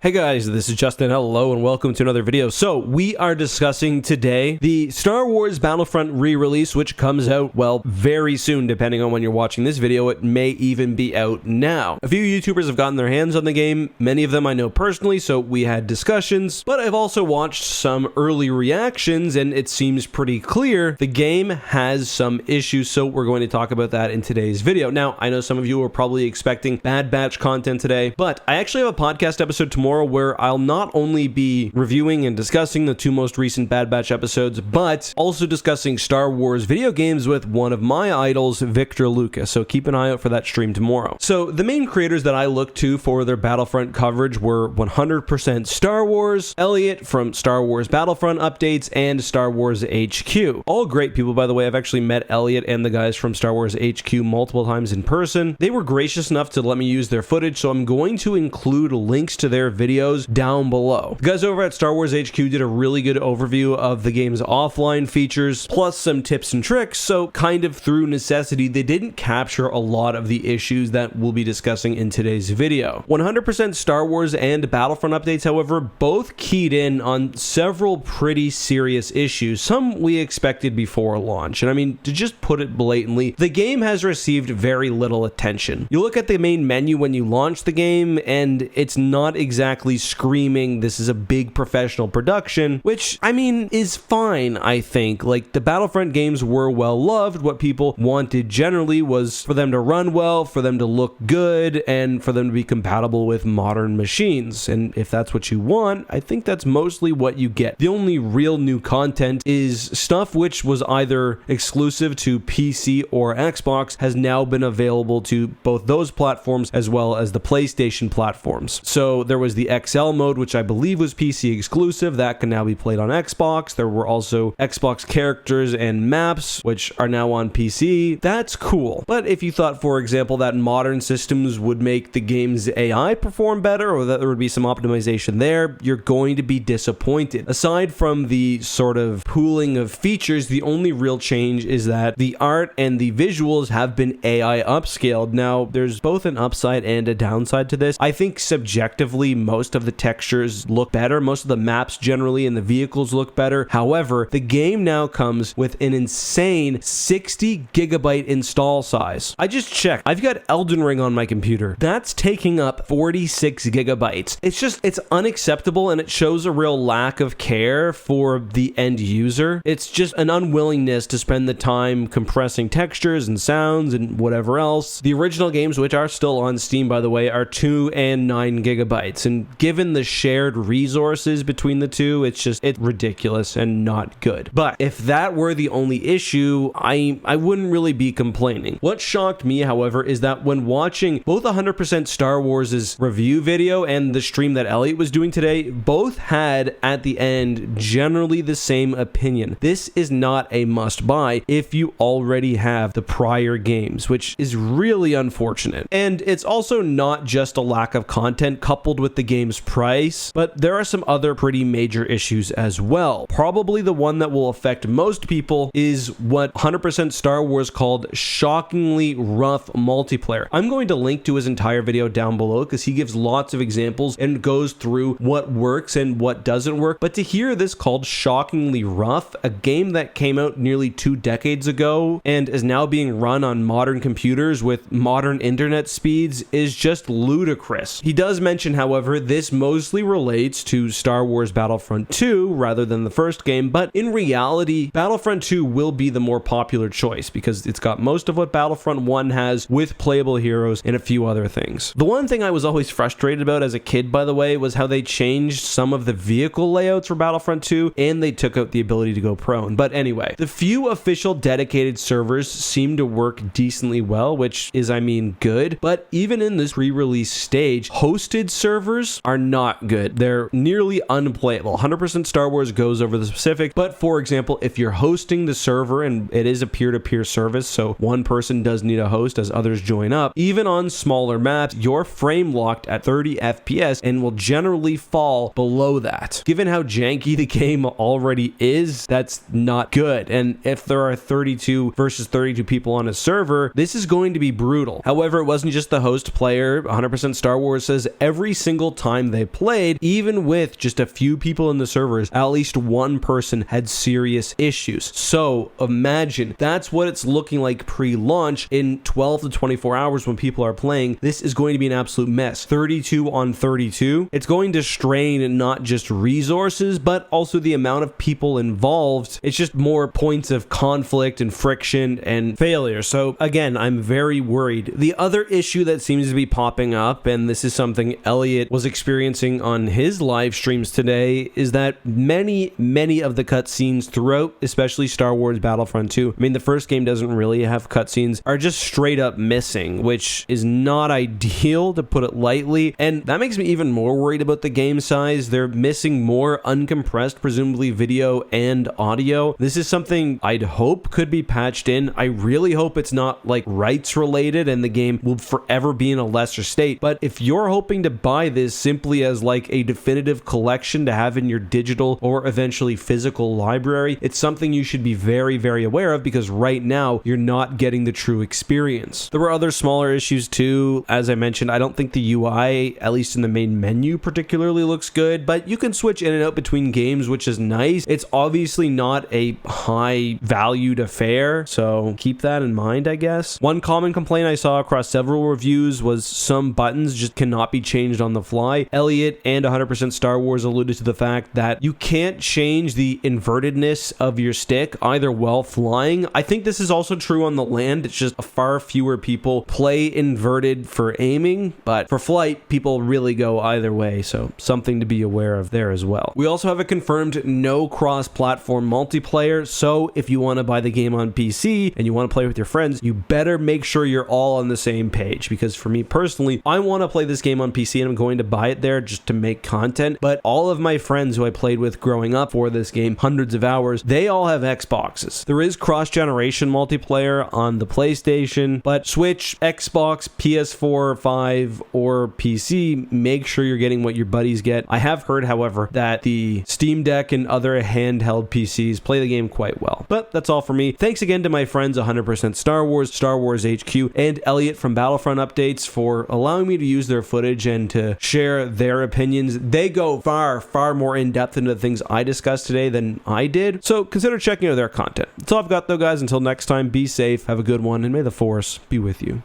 Hey guys, this is Justin. Hello and welcome to another video. So we are discussing today the Star Wars Battlefront re-release, which comes out, well, very soon, depending on when you're watching this video. It may even be out now. A few YouTubers have gotten their hands on the game. Many of them I know personally, so we had discussions, but I've also watched some early reactions and it seems pretty clear the game has some issues, so we're going to talk about that in today's video. Now, I know some of you are probably expecting Bad Batch content today, but I actually have a podcast episode tomorrow where I'll not only be reviewing and discussing the two most recent Bad Batch episodes, but also discussing Star Wars video games with one of my idols, Victor Lucas. So keep an eye out for that stream tomorrow. So the main creators that I looked to for their Battlefront coverage were 100% Star Wars, Elliot from Star Wars Battlefront updates, and Star Wars HQ. All great people, by the way. I've actually met Elliot and the guys from Star Wars HQ multiple times in person. They were gracious enough to let me use their footage, so I'm going to include links to their videos down below. The guys over at Star Wars HQ did a really good overview of the game's offline features, plus some tips and tricks, so kind of through necessity, they didn't capture a lot of the issues that we'll be discussing in today's video. 100% Star Wars and Battlefront updates, however, both keyed in on several pretty serious issues, some we expected before launch. And I mean, to just put it blatantly, the game has received very little attention. You look at the main menu when you launch the game, and it's not exactly screaming this is a big professional production, which I mean is fine. I think like the Battlefront games were well loved. What people wanted generally was for them to run well, for them to look good, and for them to be compatible with modern machines. And if that's what you want, I think that's mostly what you get. The only real new content is stuff which was either exclusive to PC or Xbox has now been available to both those platforms as well as the PlayStation platforms. So there was the XL mode, which I believe was PC exclusive, that can now be played on Xbox. There were also Xbox characters and maps, which are now on PC. That's cool. But if you thought, for example, that modern systems would make the game's AI perform better, or that there would be some optimization there, you're going to be disappointed. Aside from the sort of pooling of features, the only real change is that the art and the visuals have been AI upscaled. Now, there's both an upside and a downside to this. I think subjectively, most of the textures look better. Most of the maps generally and the vehicles look better. However, the game now comes with an insane 60 gigabyte install size. I just checked. I've got Elden Ring on my computer. That's taking up 46 gigabytes. It's unacceptable, and it shows a real lack of care for the end user. It's just an unwillingness to spend the time compressing textures and sounds and whatever else. The original games, which are still on Steam, by the way, are 2 and 9 gigabytes. And given the shared resources between the two, it's ridiculous and not good. But if that were the only issue, I wouldn't really be complaining. What shocked me, however, is that when watching both 100% Star Wars' review video and the stream that Elliot was doing today, both had at the end generally the same opinion. This is not a must-buy if you already have the prior games, which is really unfortunate. And it's also not just a lack of content coupled with the game's price, but there are some other pretty major issues as well. Probably the one that will affect most people is what 100% Star Wars called shockingly rough multiplayer. I'm going to link to his entire video down below because he gives lots of examples and goes through what works and what doesn't work. But to hear this called shockingly rough, a game that came out nearly 2 decades ago and is now being run on modern computers with modern internet speeds, is just ludicrous. He does mention, however, this mostly relates to Star Wars Battlefront 2 rather than the first game, but in reality, Battlefront 2 will be the more popular choice because it's got most of what Battlefront 1 has with playable heroes and a few other things. The one thing I was always frustrated about as a kid, by the way, was how they changed some of the vehicle layouts for Battlefront 2 and they took out the ability to go prone. But anyway, the few official dedicated servers seem to work decently well, which is, I mean, good, but even in this pre-release stage, hosted servers are not good. They're nearly unplayable. 100% Star Wars goes over the specific, but for example, if you're hosting the server, and it is a peer-to-peer service, so one person does need a host as others join up, even on smaller maps, you're frame locked at 30 FPS and will generally fall below that. Given how janky the game already is, that's not good. And if there are 32 versus 32 people on a server, this is going to be brutal. However, it wasn't just the host player. 100% Star Wars says every single time they played, even with just a few people in the servers, at least one person had serious issues. So imagine that's what it's looking like pre-launch. In 12 to 24 hours when people are playing, this is going to be an absolute mess. 32 on 32. It's going to strain not just resources, but also the amount of people involved. It's just more points of conflict and friction and failure. So again, I'm very worried. The other issue that seems to be popping up, and this is something Elliot was experiencing on his live streams today, is that many of the cutscenes throughout, especially Star Wars Battlefront 2, I mean, the first game doesn't really have cutscenes, are just straight up missing, which is not ideal, to put it lightly. And that makes me even more worried about the game size. They're missing more uncompressed, presumably video and audio. This is something I'd hope could be patched in. I really hope it's not like rights related and the game will forever be in a lesser state. But if you're hoping to buy this simply as like a definitive collection to have in your digital or eventually physical library, it's something you should be very aware of, because right now you're not getting the true experience. There were other smaller issues too. As I mentioned, I don't think the UI, at least in the main menu, particularly looks good, but you can switch in and out between games, which is nice. It's obviously not a high valued affair, so keep that in mind, I guess. One common complaint I saw across several reviews was some buttons just cannot be changed on the fly. Elliot and 100% Star Wars alluded to the fact that you can't change the invertedness of your stick either while flying. I think this is also true on the land. It's just far fewer people play inverted for aiming, but for flight, people really go either way, so something to be aware of there as well. We also have a confirmed no cross-platform multiplayer, so if you want to buy the game on PC and you want to play with your friends, you better make sure you're all on the same page, because for me personally, I want to play this game on PC and I'm going to buy it there just to make content, but all of my friends who I played with growing up for this game, hundreds of hours, they all have Xboxes. There is cross-generation multiplayer on the PlayStation, but Switch, Xbox, PS4, 5, or PC, make sure you're getting what your buddies get. I have heard, however, that the Steam Deck and other handheld PCs play the game quite well. But that's all for me. Thanks again to my friends 100% Star Wars, Star Wars HQ, and Elliot from Battlefront Updates for allowing me to use their footage and to share their opinions. They go far more in depth into the things I discussed today than I did, so consider checking out their content. That's all I've got though, guys. Until next time, be safe, have a good one, and may the Force be with you.